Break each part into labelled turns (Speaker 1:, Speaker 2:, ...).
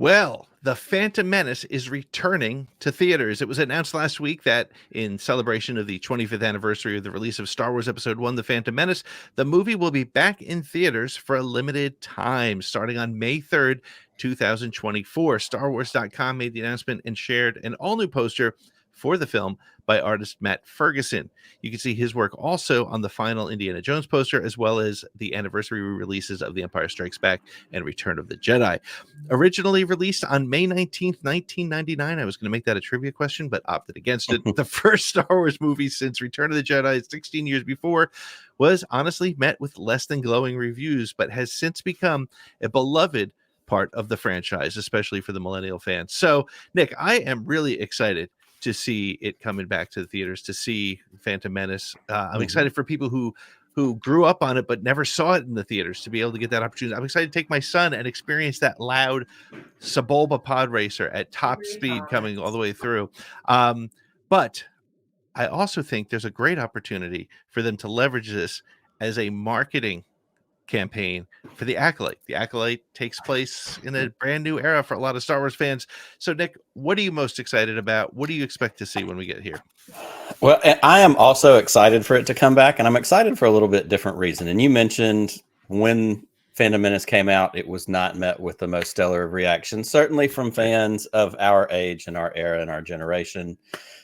Speaker 1: Well, The Phantom Menace is returning to theaters. It was announced last week that in celebration of the 25th anniversary of the release of Star Wars Episode 1, The Phantom Menace, the movie will be back in theaters for a limited time starting on May 3rd, 2024. StarWars.com made the announcement and shared an all-new poster for the film by artist Matt Ferguson. You can see his work also on the final Indiana Jones poster, as well as the anniversary releases of The Empire Strikes Back and Return of the Jedi. Originally released on May 19th, 1999. I was going to make that a trivia question, but opted against it. The first Star Wars movie since Return of the Jedi, 16 years before, was honestly met with less than glowing reviews, but has since become a beloved part of the franchise, especially for the millennial fans. So, Nick, I am really excited to see it coming back to the theaters, to see Phantom Menace. I'm excited for people who grew up on it but never saw it in the theaters to be able to get that opportunity. I'm excited to take my son and experience that loud Sebulba pod racer at top speed coming all the way through. But I also think there's a great opportunity for them to leverage this as a marketing campaign for the Acolyte. The Acolyte takes place in a brand new era for a lot of Star Wars fans. So, Nick, what are you most excited about? What do you expect to see when we get here?
Speaker 2: Well, I am also excited for it to come back, and I'm excited for a little bit different reason. And you mentioned when Phantom Menace came out, it was not met with the most stellar of reactions, certainly from fans of our age and our era and our generation.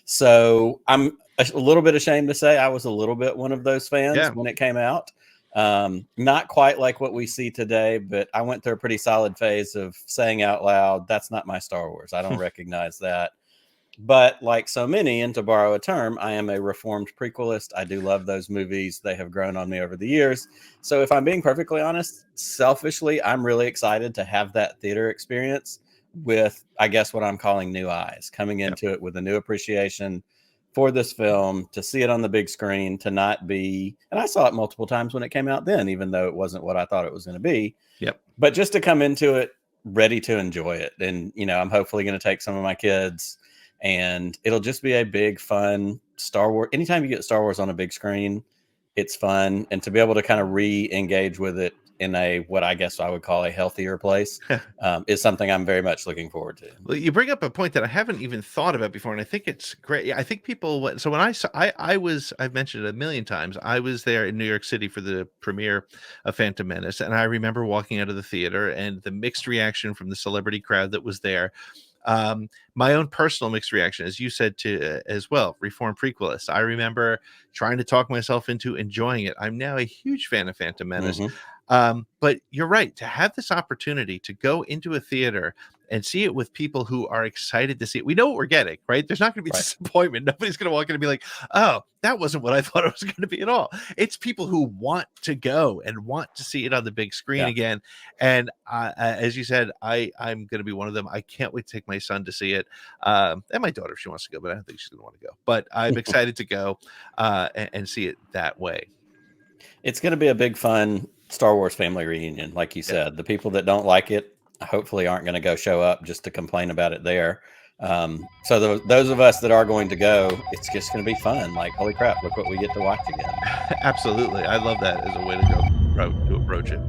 Speaker 2: So I'm a little bit ashamed to say I was a little bit one of those fans when it came out. Not quite like what we see today, but I went through a pretty solid phase of saying out loud, that's not my Star Wars. I don't recognize that. But like so many, and to borrow a term, I am a reformed prequelist. I do love those movies. They have grown on me over the years. So if I'm being perfectly honest, selfishly, I'm really excited to have that theater experience with, I guess, what I'm calling new eyes, coming into it with a new appreciation for this film, to see it on the big screen, to not be, and I saw it multiple times when it came out then, even though it wasn't what I thought it was going to be. But just to come into it ready to enjoy it. And, you know, I'm hopefully going to take some of my kids, and it'll just be a big, fun Star Wars. Anytime you get Star Wars on a big screen, it's fun. And to be able to kind of re-engage with it in a, what I guess I would call a healthier place, is something I'm very much looking forward to.
Speaker 1: Well, you bring up a point that I haven't even thought about before, and I think it's great. I think people, so when I've mentioned it a million times, I was there in New York City for the premiere of Phantom Menace, and I remember walking out of the theater and the mixed reaction from the celebrity crowd that was there. My own personal mixed reaction, as you said, to as well, reformed prequelist. I remember trying to talk myself into enjoying it. I'm now a huge fan of Phantom Menace. But you're right, to have this opportunity to go into a theater and see it with people who are excited to see it. We know what we're getting, right? There's not going to be disappointment. Nobody's going to walk in and be like, oh, that wasn't what I thought it was going to be at all. It's people who want to go and want to see it on the big screen again. And as you said, I'm going to be one of them. I can't wait to take my son to see it. And my daughter, if she wants to go, but I don't think she's going to want to go. But I'm excited to go and see it that way.
Speaker 2: It's going to be a big, fun Star Wars family reunion. Like you said, the people that don't like it hopefully aren't going to go show up just to complain about it there. So those of us that are going to go, it's just going to be fun. Like, holy crap, look what we get to watch again.
Speaker 1: Absolutely. I love that as a way to approach it.